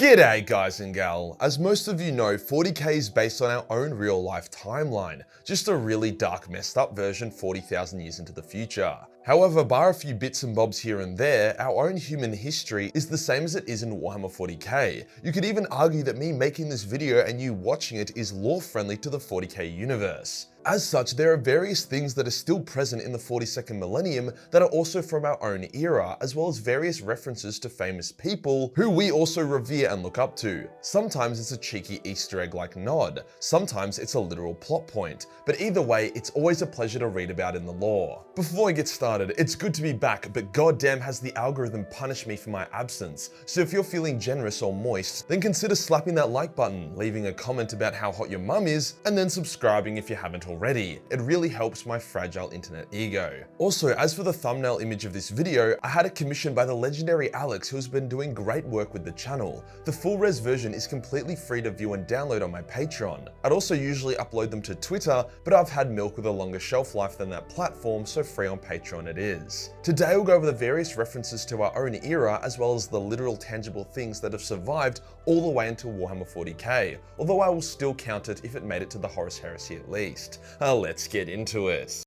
G'day guys and gal. As most of you know, 40k is based on our own real life timeline, just a really dark messed up version 40,000 years into the future. However, bar a few bits and bobs here and there, our own human history is the same as it is in Warhammer 40k. You could even argue that me making this video and you watching it is lore friendly to the 40k universe. As such, there are various things that are still present in the 42nd millennium that are also from our own era, as well as various references to famous people who we also revere and look up to. Sometimes it's a cheeky Easter egg like nod, sometimes it's a literal plot point, but either way, it's always a pleasure to read about in the lore. Before I get started, it's good to be back, but goddamn has the algorithm punished me for my absence, so if you're feeling generous or moist, then consider slapping that like button, leaving a comment about how hot your mum is, and then subscribing if you haven't already. It really helps my fragile internet ego. Also, as for the thumbnail image of this video, I had it commissioned by the legendary Alex, who has been doing great work with the channel. The full res version is completely free to view and download on my Patreon. I'd also usually upload them to Twitter, but I've had milk with a longer shelf life than that platform, so free on Patreon it is. Today we'll go over the various references to our own era, as well as the literal tangible things that have survived all the way until Warhammer 40k, although I will still count it if it made it to the Horus Heresy at least. Let's get into it.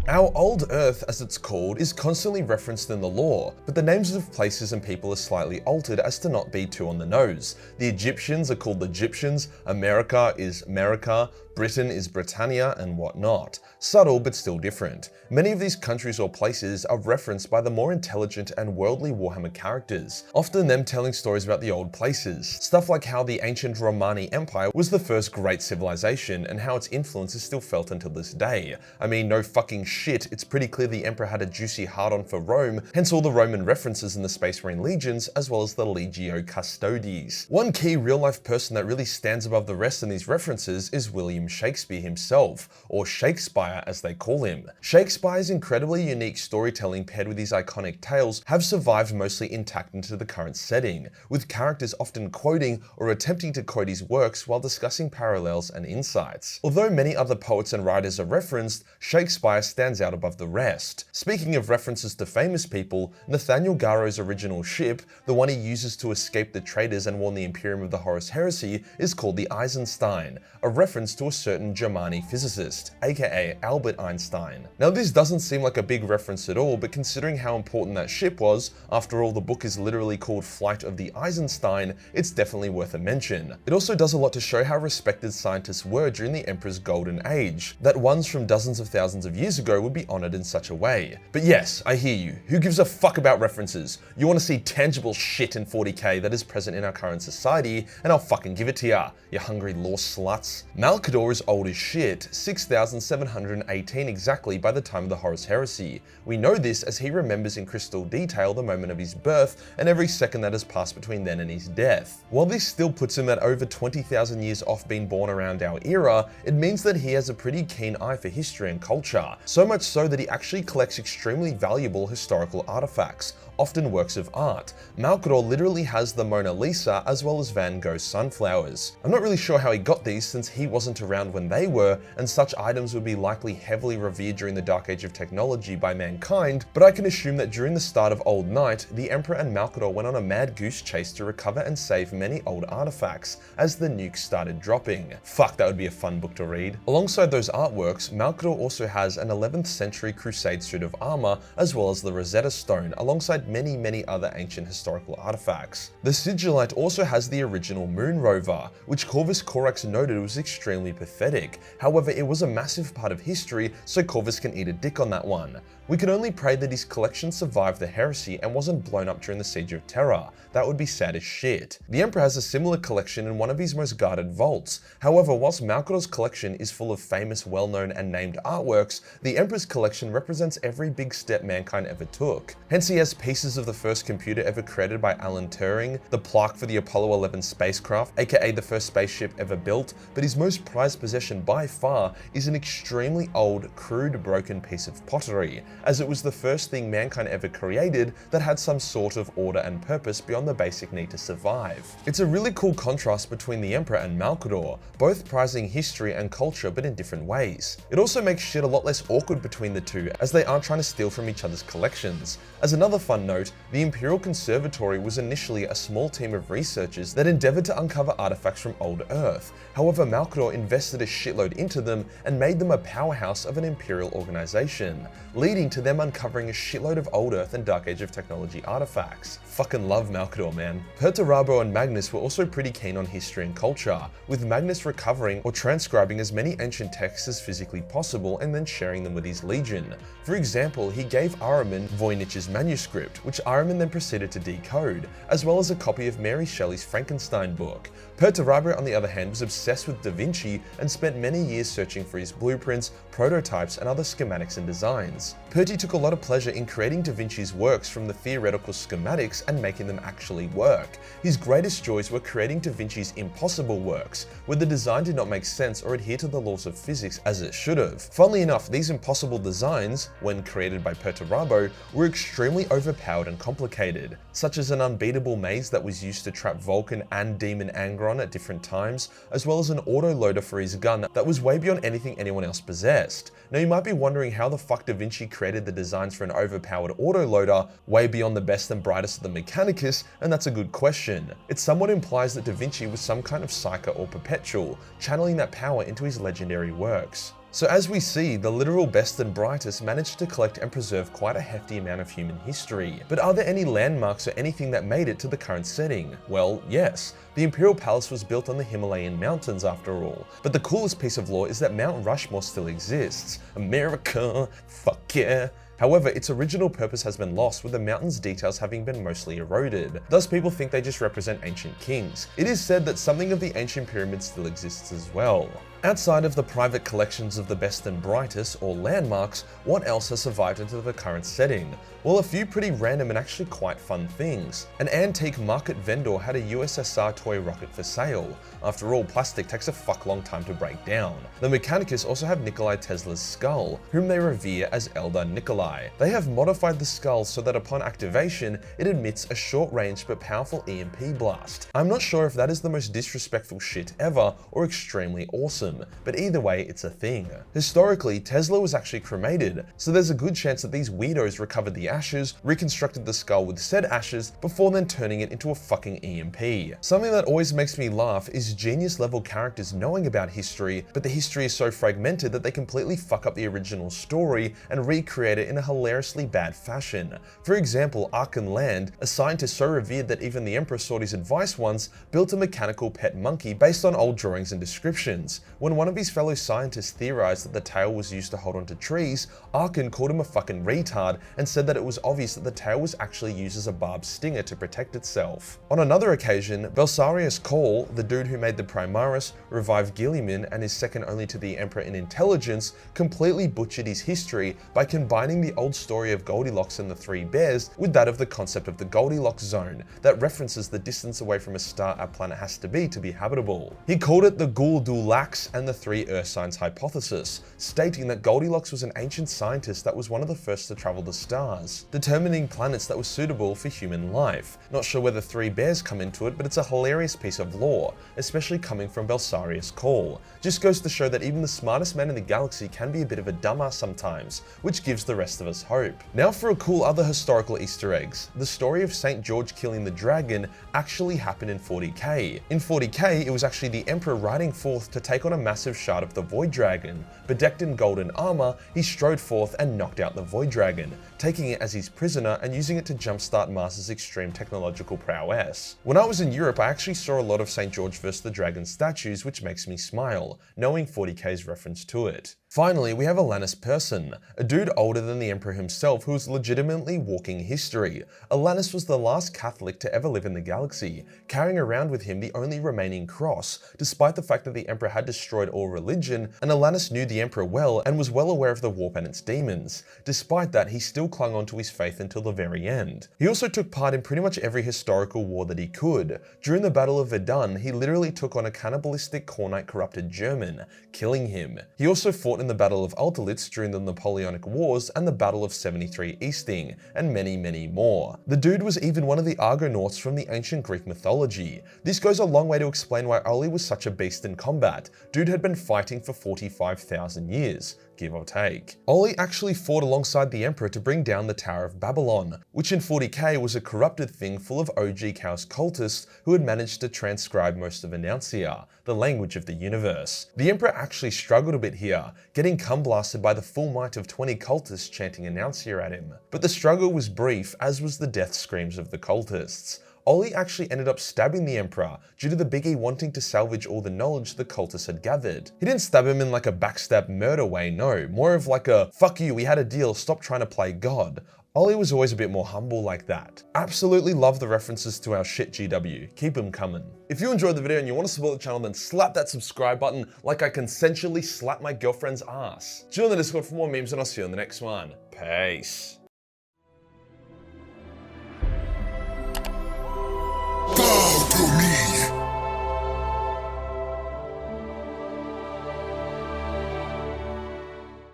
Our old Earth, as it's called, is constantly referenced in the lore, but the names of places and people are slightly altered as to not be too on the nose. The Egyptians are called the Egyptians, America is America, Britain is Britannia, and whatnot. Subtle, but still different. Many of these countries or places are referenced by the more intelligent and worldly Warhammer characters, often them telling stories about the old places. Stuff like how the ancient Romani Empire was the first great civilization, and how its influence is still felt until this day. I mean, no fucking shit, it's pretty clear the Emperor had a juicy hard-on for Rome, hence all the Roman references in the Space Marine legions, as well as the Legio Custodes. One key real-life person that really stands above the rest in these references is William Shakespeare himself, or Shakespeare as they call him. Shakespeare's incredibly unique storytelling paired with his iconic tales have survived mostly intact into the current setting, with characters often quoting or attempting to quote his works while discussing parallels and insights. Although many other poets and writers are referenced, Shakespeare stands out above the rest. Speaking of references to famous people, Nathaniel Garrow's original ship, the one he uses to escape the traitors and warn the Imperium of the Horus Heresy, is called the Eisenstein, a reference to a certain Germani physicist, aka Albert Einstein. Now this doesn't seem like a big reference at all, but considering how important that ship was, after all the book is literally called Flight of the Eisenstein, it's definitely worth a mention. It also does a lot to show how respected scientists were during the Emperor's golden age, that ones from dozens of thousands of years ago would be honored in such a way. But yes, I hear you. Who gives a fuck about references? You want to see tangible shit in 40k that is present in our current society, and I'll fucking give it to ya, you hungry lore sluts. Malcador is old as shit, 6,718 exactly by the time of the Horus Heresy. We know this as he remembers in crystal detail the moment of his birth and every second that has passed between then and his death. While this still puts him at over 20,000 years off being born around our era, it means that he has a pretty keen eye for history and culture, so much so that he actually collects extremely valuable historical artifacts, often works of art. Malcador literally has the Mona Lisa as well as Van Gogh's sunflowers. I'm not really sure how he got these since he wasn't around when they were, and such items would be likely heavily revered during the Dark Age of technology by mankind, but I can assume that during the start of Old Night, the Emperor and Malcador went on a mad goose chase to recover and save many old artifacts as the nukes started dropping. Fuck, that would be a fun book to read. Alongside those artworks, Malcador also has an 11th century crusade suit of armor, as well as the Rosetta Stone, alongside many other ancient historical artifacts. The Sigillite also has the original moon rover, which Corvus Corax noted was extremely pathetic. However, it was a massive part of history, so Corvus can eat a dick on that one. We can only pray that his collection survived the heresy and wasn't blown up during the Siege of Terra. That would be sad as shit. The Emperor has a similar collection in one of his most guarded vaults. However, whilst Malcador's collection is full of famous, well-known and named artworks, the Emperor's collection represents every big step mankind ever took. Hence he has pieces of the first computer ever created by Alan Turing, the plaque for the Apollo 11 spacecraft, aka the first spaceship ever built, but his most prized possession by far is an extremely old, crude, broken piece of pottery, as it was the first thing mankind ever created that had some sort of order and purpose beyond the basic need to survive. It's a really cool contrast between the Emperor and Malcador, both prizing history and culture but in different ways. It also makes shit a lot less awkward between the two, as they aren't trying to steal from each other's collections. As another fun note, the Imperial Conservatory was initially a small team of researchers that endeavored to uncover artifacts from old Earth. However, Malcador invested a shitload into them and made them a powerhouse of an Imperial organization, leading to them uncovering a shitload of old Earth and Dark Age of technology artifacts. Fucking love Malcador, man. Perturabo and Magnus were also pretty keen on history and culture, with Magnus recovering or transcribing as many ancient texts as physically possible and then sharing them with his legion. For example, he gave Ahriman Voynich's manuscript, which Ahriman then proceeded to decode, as well as a copy of Mary Shelley's Frankenstein book. Perturabo, on the other hand, was obsessed with Da Vinci and spent many years searching for his blueprints, prototypes, and other schematics and designs. Perty took a lot of pleasure in creating Da Vinci's works from the theoretical schematics and making them actually work. His greatest joys were creating Da Vinci's impossible works, where the design did not make sense or adhere to the laws of physics as it should have. Funnily enough, these impossible designs, when created by Perturabo, were extremely overpowered and complicated, such as an unbeatable maze that was used to trap Vulcan and Demon Angron at different times, as well as an autoloader for his gun that was way beyond anything anyone else possessed. Now you might be wondering how the fuck Da Vinci created the designs for an overpowered autoloader way beyond the best and brightest of the Mechanicus, and that's a good question. It somewhat implies that Da Vinci was some kind of psyker or perpetual, channeling that power into his legendary works. So as we see, the literal best and brightest managed to collect and preserve quite a hefty amount of human history. But are there any landmarks or anything that made it to the current setting? Well, yes. The Imperial Palace was built on the Himalayan mountains after all. But the coolest piece of lore is that Mount Rushmore still exists. America, fuck yeah. However, its original purpose has been lost, with the mountain's details having been mostly eroded. Thus, people think they just represent ancient kings. It is said that something of the ancient pyramids still exists as well. Outside of the private collections of the best and brightest, or landmarks, what else has survived into the current setting? Well, a few pretty random and actually quite fun things. An antique market vendor had a USSR toy rocket for sale. After all, plastic takes a fuck long time to break down. The Mechanicus also have Nikola Tesla's skull, whom they revere as Elder Nikolai. They have modified the skull so that upon activation, it emits a short-range but powerful EMP blast. I'm not sure if that is the most disrespectful shit ever or extremely awesome, but either way, it's a thing. Historically, Tesla was actually cremated, so there's a good chance that these weirdos recovered the ashes, reconstructed the skull with said ashes, before then turning it into a fucking EMP. Something that always makes me laugh is genius level characters knowing about history, but the history is so fragmented that they completely fuck up the original story and recreate it in a hilariously bad fashion. For example, Arkan Land, a scientist so revered that even the Emperor sought his advice once, built a mechanical pet monkey based on old drawings and descriptions. When one of his fellow scientists theorized that the tail was used to hold onto trees, Arkan called him a fucking retard and said that it was obvious that the tail was actually used as a barbed stinger to protect itself. On another occasion, Belisarius Cawl, the dude who made the Primarchs, revived Guilliman and is second only to the Emperor in intelligence, completely butchered his history by combining the old story of Goldilocks and the Three Bears with that of the concept of the Goldilocks zone that references the distance away from a star our planet has to be habitable. He called it the Gul-Dul-Lax and the Three Earth Signs hypothesis, stating that Goldilocks was an ancient scientist that was one of the first to travel the stars, determining planets that were suitable for human life. Not sure where the Three Bears come into it, but it's a hilarious piece of lore, especially coming from Belisarius Cawl. Just goes to show that even the smartest man in the galaxy can be a bit of a dumbass sometimes, which gives the rest of us hope. Now for a cool other historical Easter eggs. The story of St. George killing the dragon actually happened in 40k. In 40k, it was actually the Emperor riding forth to take on a massive shard of the Void Dragon. Bedecked in golden armor, he strode forth and knocked out the Void Dragon, taking it as his prisoner and using it to jumpstart Mars's extreme technological prowess. When I was in Europe, I actually saw a lot of St. George vs. the Dragon statues, which makes me smile, knowing 40k's reference to it. Finally, we have Ollanius Persson, a dude older than the Emperor himself who was legitimately walking history. Ollanius was the last Catholic to ever live in the galaxy, carrying around with him the only remaining cross, despite the fact that the Emperor had destroyed all religion, and Ollanius knew the Emperor well and was well aware of the warp and its demons. Despite that, he still clung on to his faith until the very end. He also took part in pretty much every historical war that he could. During the Battle of Verdun, he literally took on a cannibalistic Cornite corrupted German, killing him. He also fought in the Battle of Austerlitz during the Napoleonic Wars and the Battle of 73 Easting, and many more. The dude was even one of the Argonauts from the ancient Greek mythology. This goes a long way to explain why Ollie was such a beast in combat. Dude had been fighting for 45,000 years. give or take. Ollie actually fought alongside the Emperor to bring down the Tower of Babylon, which in 40k was a corrupted thing full of OG Chaos cultists who had managed to transcribe most of Annuncia, the language of the universe. The Emperor actually struggled a bit here, getting cum-blasted by the full might of 20 cultists chanting Annuncia at him. But the struggle was brief, as was the death screams of the cultists. Ollie actually ended up stabbing the Emperor due to the Big E wanting to salvage all the knowledge the cultists had gathered. He didn't stab him in like a backstab murder way, no, more of like a "fuck you, we had a deal, stop trying to play God." Ollie was always a bit more humble like that. Absolutely love the references to our shit GW, keep them coming. If you enjoyed the video and you want to support the channel, then slap that subscribe button like I consensually slap my girlfriend's ass. Join the Discord for more memes and I'll see you in the next one. Peace.